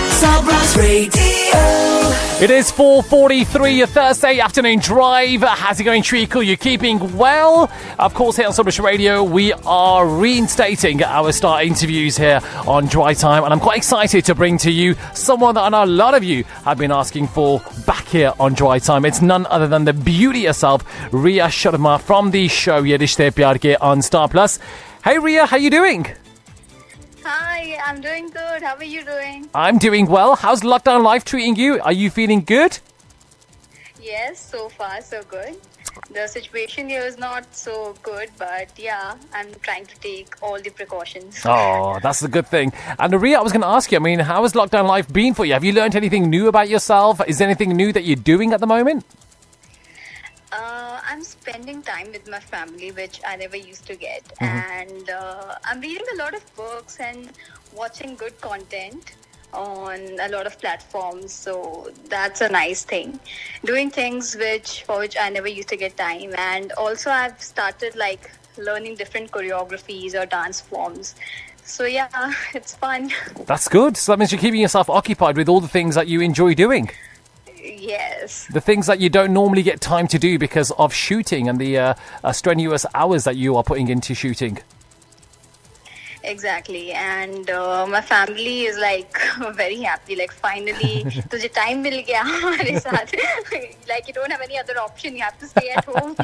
Sabras Radio. It is 4:43, a Thursday afternoon drive. How's it going, Treacle? You're keeping well? Of course, here on Sabras Radio, we are reinstating our star interviews here on Dry Time, and I'm quite excited to bring to you someone that I know a lot of you have been asking for back here on Dry Time. It's none other than the beauty herself, Rhea Sharma, from the show Ye Rishte Pyar Ke on Star Plus. Hey, Rhea, how you doing? Hi, I'm doing good. How are you doing? I'm doing well. How's lockdown life treating you? Are you feeling good? Yes, so far so good. The situation here is not so good, but yeah, I'm trying to take all the precautions. Oh, that's a good thing. And Rhea, I was going to ask you, I mean, how has lockdown life been for you? Have you learned anything new about yourself? Is there anything new that you're doing at the moment? I'm spending time with my family, which I never used to get. And I'm reading a lot of books and watching good content on a lot of platforms. So that's a nice thing. Doing things for which I never used to get time. And also I've started learning different choreographies or dance forms. So yeah, it's fun. That's good. So that means you're keeping yourself occupied with all the things that you enjoy doing. Yes. The things that you don't normally get time to do because of shooting and the strenuous hours that you are putting into shooting. Exactly. And my family is very happy. Finally, तुझे time मिल गया हमारे साथ. You don't have any other option. You have to stay at home.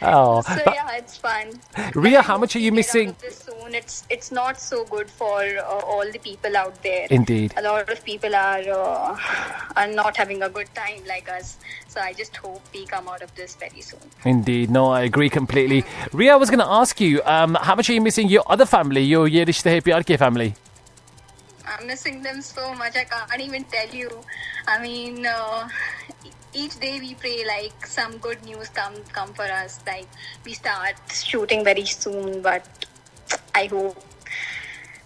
Oh, so yeah, it's fun. Rhea, how much are you missing? Get out of this soon. It's not so good for all the people out there. Indeed. A lot of people are not having a good time like us. So I just hope we come out of this very soon. Indeed. No, I agree completely. Rhea, I was going to ask you, how much are you missing your other family, your Ye Rishte Hai Pyar Ke family? I'm missing them so much. I can't even tell you. I mean, each day we pray some good news come for us. We start shooting very soon, but I hope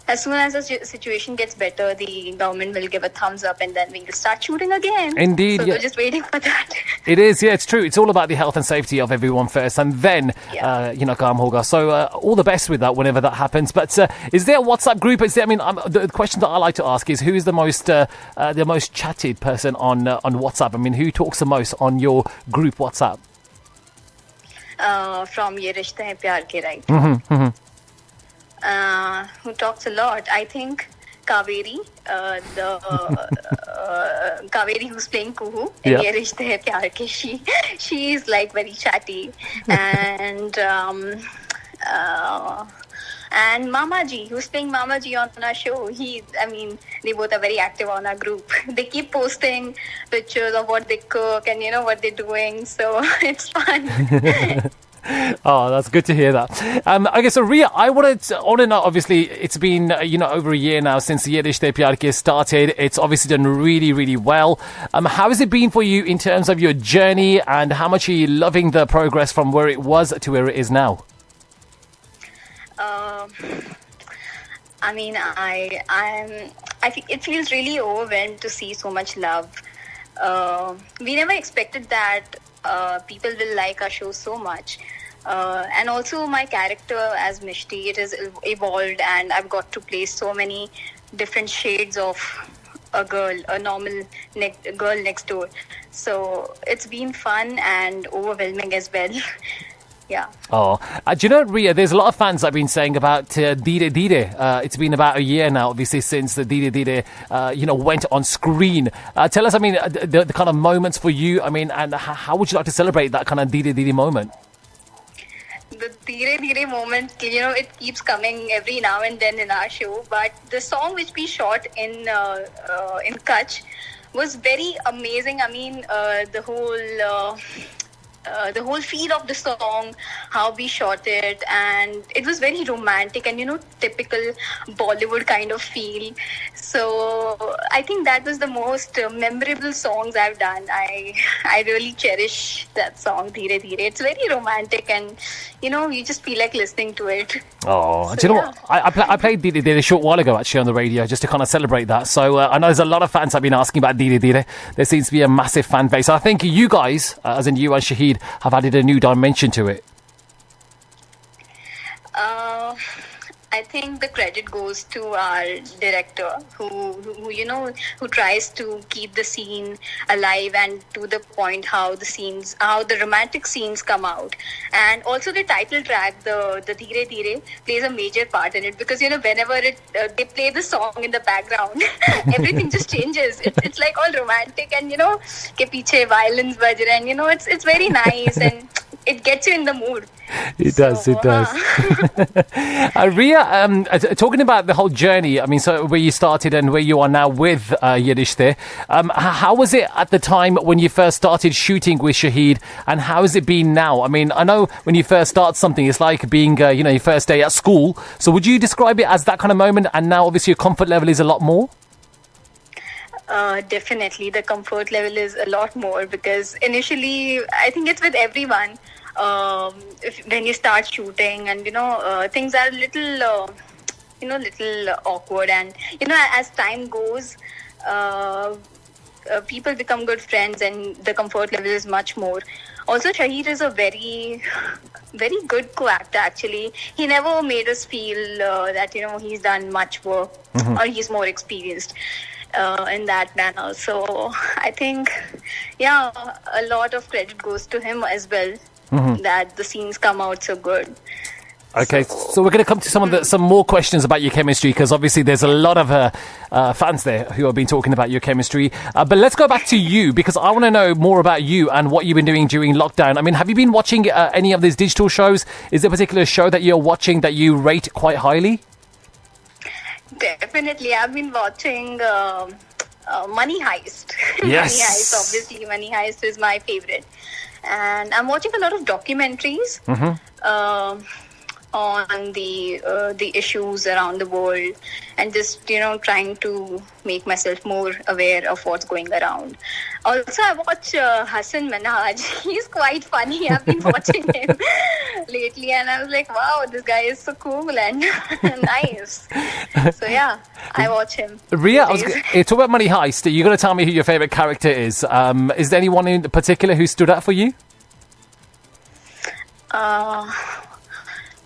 as soon as the situation gets better, the government will give a thumbs up and then we'll start shooting again. Indeed. So we're just waiting for that. It is, yeah, it's true. It's all about the health and safety of everyone first, and then, kaam hoga. So all the best with that whenever that happens. But is there a WhatsApp group? The question that I like to ask is, who is the most chatted person on WhatsApp? I mean, who talks the most on your group WhatsApp? From Ye Rishte Hai Pyar Ke, right? Who talks a lot? I think Kaveri, Kaveri who's playing Kuhu in Ye Rishte Hai Pyar Ke. She is very chatty, and Mama Ji, who's playing Mama Ji on our show. They both are very active on our group. They keep posting pictures of what they cook and what they're doing. So it's fun. Oh, that's good to hear that. Okay, so Rhea, I wanted to know, obviously, it's been, over a year now since Ye Rishte Pyar Ke started. It's obviously done really, really well. How has it been for you in terms of your journey, and how much are you loving the progress from where it was to where it is now? It feels really overwhelmed to see so much love. We never expected that people will like our show so much. And also my character as Mishti, it has evolved, and I've got to play so many different shades of a girl, a normal girl next door. So it's been fun and overwhelming as well. Yeah. Oh, do you know, Rhea, there's a lot of fans that have been saying about Dheere Dheere. It's been about a year now, obviously, since the Dheere Dheere, went on screen. Tell us, the kind of moments for you, and how would you like to celebrate that kind of Dheere Dheere moment? The Dheere Dheere moment, it keeps coming every now and then in our show. But the song which we shot in Kutch was very amazing. The whole feel of the song, how we shot it, and it was very romantic and typical Bollywood kind of feel. So I think that was the most memorable songs I've done. I really cherish that song, Dheere Dheere. It's very romantic, and you just feel like listening to it. Oh, so, do you know what? I played Dheere Dheere a short while ago actually on the radio just to kind of celebrate that. So I know there's a lot of fans have been asking about Dheere Dheere. There seems to be a massive fan base. I think you guys, as in you and Shahid, have added a new dimension to it. I think the credit goes to our director, who tries to keep the scene alive and to the point how the romantic scenes come out, and also the title track, the Dheere Dheere, plays a major part in it because whenever they play the song in the background, everything just changes. It's like all romantic and ke piche violins baj rahe, and it's very nice and it gets you in the mood. It does. Ria, talking about the whole journey, I mean, so where you started and where you are now with Yedishte, how was it at the time when you first started shooting with Shahid, and how has it been now? I mean, I know when you first start something, it's like being, your first day at school. So would you describe it as that kind of moment, and now obviously your comfort level is a lot more? Definitely, the comfort level is a lot more because initially, I think it's with everyone. When you start shooting and things are a little awkward, and as time goes, people become good friends and the comfort level is much more. Also, Shahid is a very, very good co-actor. Actually, he never made us feel that he's done much work or he's more experienced in that manner. So I think, a lot of credit goes to him as well. That the scenes come out so good. Okay, so we're going to come to some more questions about your chemistry, because obviously there's a lot of fans there who have been talking about your chemistry. But let's go back to you, because I want to know more about you and what you've been doing during lockdown. I mean, have you been watching any of these digital shows? Is there a particular show that you're watching that you rate quite highly? Definitely, I've been watching Money Heist. Yes. Money Heist, obviously, Money Heist is my favorite. And I'm watching a lot of documentaries on the issues around the world, and just trying to make myself more aware of what's going around. Also, I watch Hasan Minhaj. He's quite funny. I've been watching him lately, and I was like, wow, this guy is so cool and nice. So yeah, I watch him. Ria, talk about Money Heist. You're going to tell me who your favourite character is. Is there anyone in particular who stood out for you?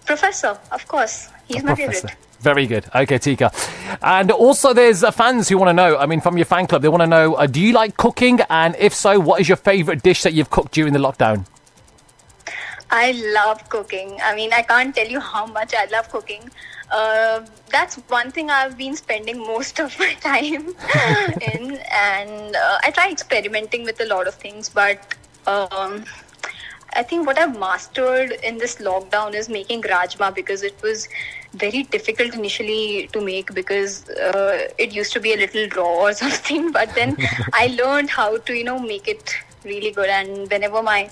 Professor, of course. He's my favorite. Very good. Okay, Tika. And also there's fans who want to know, I mean, from your fan club, they want to know, do you like cooking? And if so, what is your favourite dish that you've cooked during the lockdown? I love cooking. I mean, I can't tell you how much I love cooking. That's one thing I've been spending most of my time in. And I try experimenting with a lot of things, but I think what I've mastered in this lockdown is making rajma, because it was very difficult initially to make because it used to be a little raw or something. But then I learned how to, make it really good. And whenever my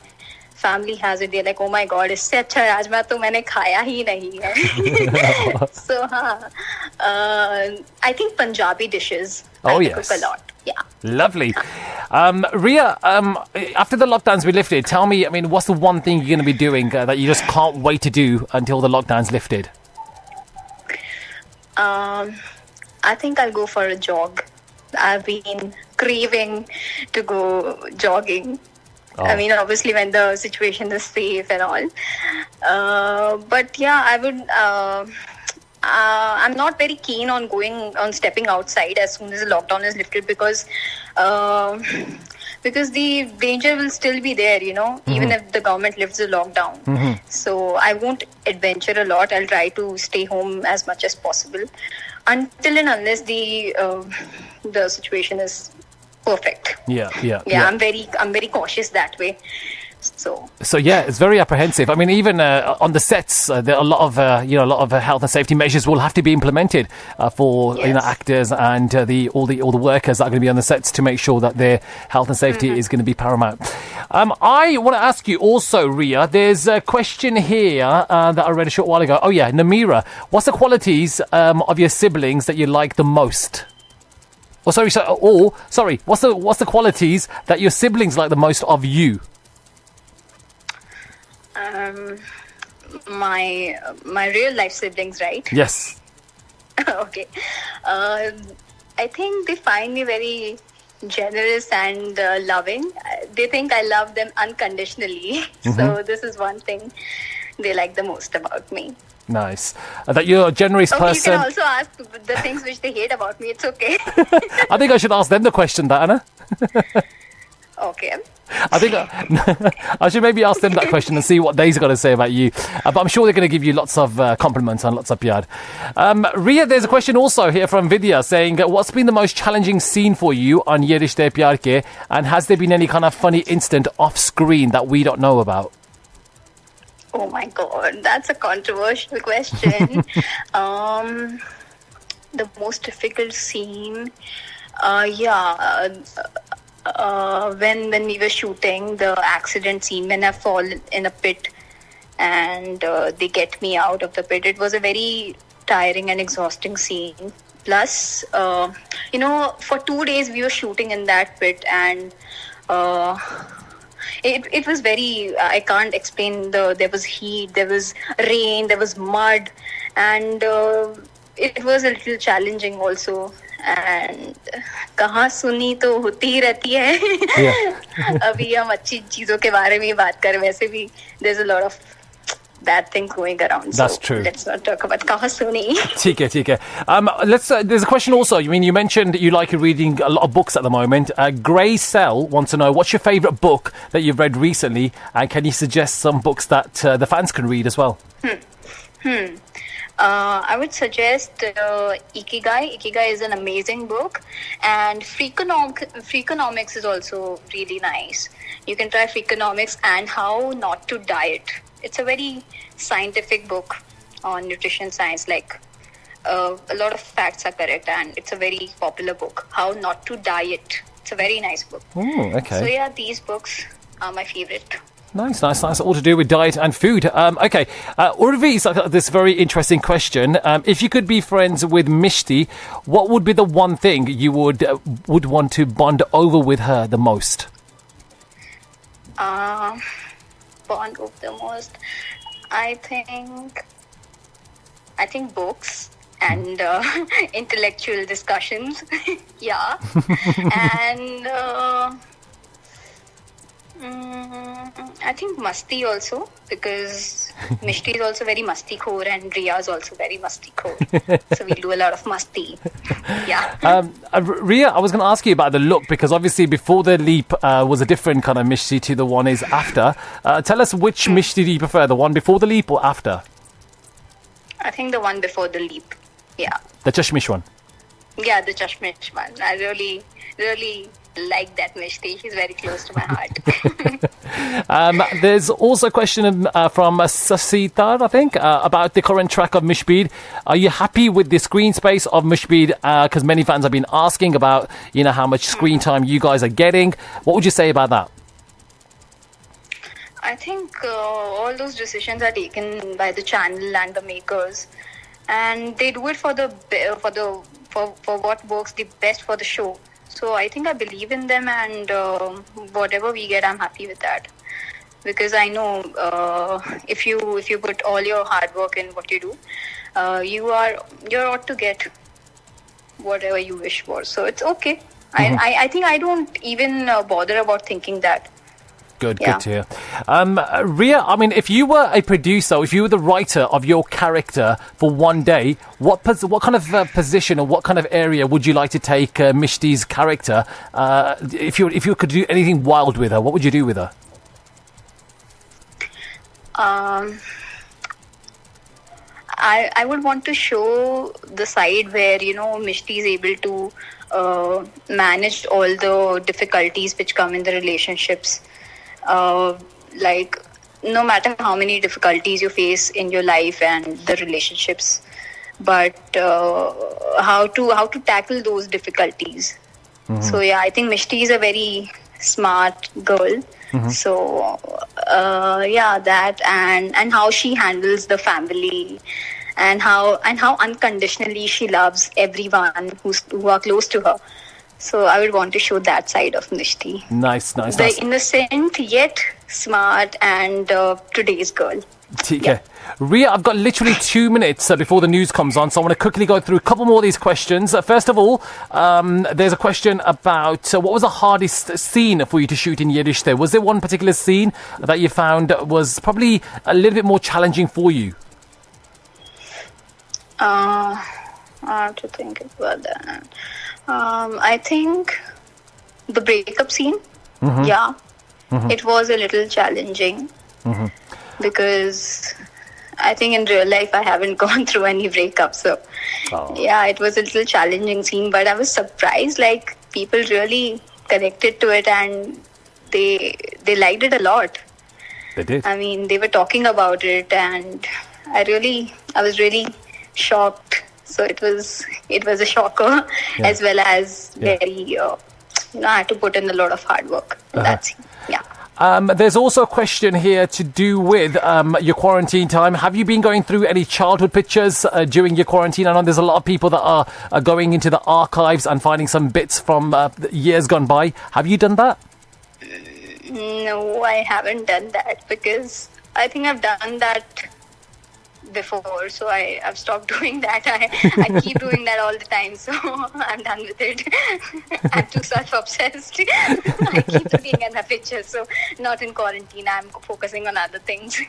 family has it, they're like, oh my God, isse acha rajma to maine khaya hi nahi hai. So, I think Punjabi dishes I cook a lot. Yeah. Lovely. Ria, after the lockdown's been lifted, tell me, I mean, what's the one thing you're going to be doing that you just can't wait to do until the lockdown's lifted? I think I'll go for a jog. I've been craving to go jogging. Oh. I mean, obviously when the situation is safe and all. But yeah, I would... I'm not very keen on stepping outside as soon as the lockdown is lifted, because the danger will still be there, even if the government lifts the lockdown. So I won't adventure a lot. I'll try to stay home as much as possible until and unless the situation is perfect. Yeah. I'm very cautious that way. So yeah, it's very apprehensive. I mean, even on the sets, there are a lot of health and safety measures will have to be implemented for actors and all the workers that are going to be on the sets to make sure that their health and safety is going to be paramount. I want to ask you also, Ria. There's a question here that I read a short while ago. Oh yeah, Namira, what's the qualities of your siblings that you like the most? What's the qualities that your siblings like the most of you? My real life siblings, right? Yes. Okay. I think they find me very generous and loving. They think I love them unconditionally. So this is one thing they like the most about me. Nice. That you're a generous Okay, you person. can also ask the things which they hate about me. It's okay. I think I should ask them the question, that, Anna. Okay. I think I should maybe ask them that question and see what they've got to say about you. But I'm sure they're going to give you lots of compliments and lots of pyar. Ria, there's a question also here from Vidya saying, what's been the most challenging scene for you on Ye Rishte Pyar Ke? And has there been any kind of funny incident off screen that we don't know about? Oh my God, that's a controversial question. The most difficult scene, when we were shooting the accident scene, when I fall in a pit and they get me out of the pit, it was a very tiring and exhausting scene. Plus, for 2 days we were shooting in that pit, and it was very, I can't explain. There was heat, there was rain, there was mud, and it was a little challenging also. And कहाँ सुनी तो होती ही रहती है. अभी हम अच्छी चीजों के बारे में बात करें, वैसे भी there's a lot of bad things going around. That's so true. Let's not talk about कहाँ सुनी. ठीक है. There's a question also. I mean, you mentioned you like reading a lot of books at the moment. Grey Cell wants to know, what's your favourite book that you've read recently, and can you suggest some books that the fans can read as well? I would suggest Ikigai. Ikigai is an amazing book, and Freakonomics is also really nice. You can try Freakonomics and How Not to Diet. It's a very scientific book on nutrition science. Like a lot of facts are correct, and it's a very popular book. How Not to Diet. It's a very nice book. Okay. So yeah, these books are my favorite. Nice. All to do with diet and food. Okay. Urvi's got this very interesting question. If you could be friends with Mishti, what would be the one thing you would want to bond over with her the most? Bond over the most. I think books and intellectual discussions. Yeah. And I think Masti also, because Mishti is also very Masti khor and Ria is also very Masti khor. So we do a lot of Masti. Yeah. Ria, I was going to ask you about the look, because obviously before the leap was a different kind of Mishti to the one is after. Tell us, which Mishti do you prefer, the one before the leap or after? I think the one before the leap. Yeah. The Chashmish one? Yeah, the Chashmish one. I really, really like that Mishti. She's very close to my heart. There's also a question from Sasitar, I think, about the current track of Mishbeed. Are you happy with the screen space of Mishbeed? Because many fans have been asking about, how much screen time you guys are getting. What would you say about that? I think all those decisions are taken by the channel and the makers, and they do it for what works the best for the show. So I think I believe in them, and whatever we get, I'm happy with that. Because I know if you put all your hard work in what you do, you're ought to get whatever you wish for. So it's okay. I think I don't even bother about thinking that. Good to hear. Ria, I mean, if you were a producer, if you were the writer of your character for one day, what kind of position or what kind of area would you like to take Mishti's character? If you could do anything wild with her, what would you do with her? I would want to show the side where, Mishti is able to manage all the difficulties which come in the relationships. Like, no matter how many difficulties you face in your life and the relationships, but how to tackle those difficulties. So yeah, I think Mishti is a very smart girl. So that and how she handles the family, and how unconditionally she loves everyone who are close to her. So I would want to show that side of Mishti. Nice. The innocent yet smart and today's girl. Okay. Ria, I've got literally 2 minutes before the news comes on, so I want to quickly go through a couple more of these questions. First of all, there's a question about what was the hardest scene for you to shoot in Ye Rishte? Was there one particular scene that you found was probably a little bit more challenging for you? I have to think about that. I think the breakup scene. Yeah, it was a little challenging because I think in real life I haven't gone through any breakup. So yeah, it was a little challenging scene, but I was surprised. Like people really connected to it and they liked it a lot. They did. I mean, they were talking about it, and I was really shocked. So it was a shocker, as well as very, I had to put in a lot of hard work. That's There's also a question here to do with your quarantine time. Have you been going through any childhood pictures during your quarantine? I know there's a lot of people that are going into the archives and finding some bits from years gone by. Have you done that? No, I haven't done that because I think I've done that before, so I've stopped doing that. I keep doing that all the time, so I'm done with it. I'm too self-obsessed. I keep looking at my pictures, so not in quarantine. I'm focusing on other things.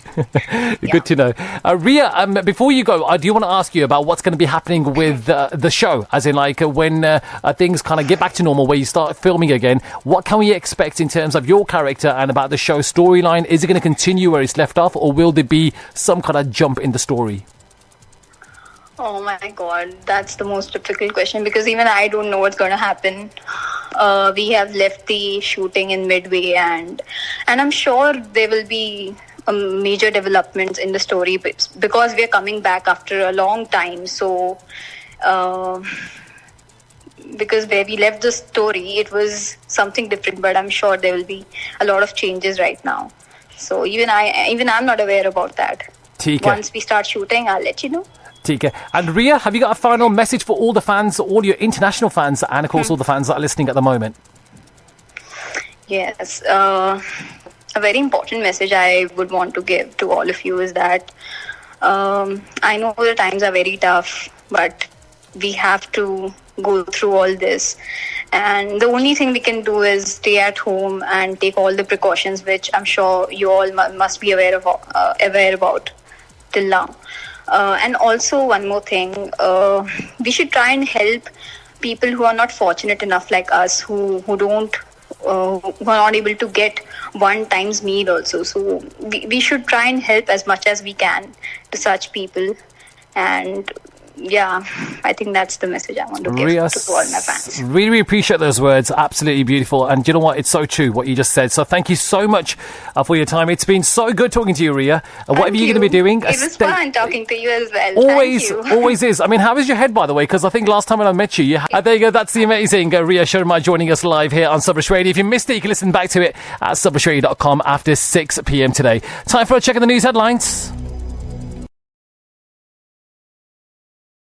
Good to know. Ria, before you go, I do want to ask you about what's going to be happening with the show, as in like when things kind of get back to normal, where you start filming again. What can we expect in terms of your character and about the show storyline? Is it going to continue where it's left off, or will there be some kind of jump in the story? Oh my god, that's the most difficult question because even I don't know what's going to happen. We have left the shooting in midway, and I'm sure there will be major developments in the story because we are coming back after a long time. So because where we left the story, it was something different, but I'm sure there will be a lot of changes right now. So even I'm not aware about that. Once we start shooting, I'll let you know. And Ria, have you got a final message for all the fans, all your international fans, and of course all the fans that are listening at the moment? Yes, a very important message I would want to give to all of you is that I know the times are very tough, but we have to go through all this. And the only thing we can do is stay at home and take all the precautions, which I'm sure you all must be aware about till now. And also one more thing, we should try and help people who are not fortunate enough like us, who are not able to get one time's meal also. So we should try and help as much as we can to such people. And yeah, I think that's the message I want to give to all my fans. Really appreciate those words. Absolutely beautiful. And you know what? It's so true what you just said. So thank you so much for your time. It's been so good talking to you, Ria. Whatever you're going to be doing. It was fun talking to you as well. Always is. I mean, how is your head, by the way? Because I think last time when I met you, there you go. That's the amazing Ria Sharma joining us live here on Subrish Radio. If you missed it, you can listen back to it at subrishradio.com after 6 p.m. today. Time for a check of the news headlines.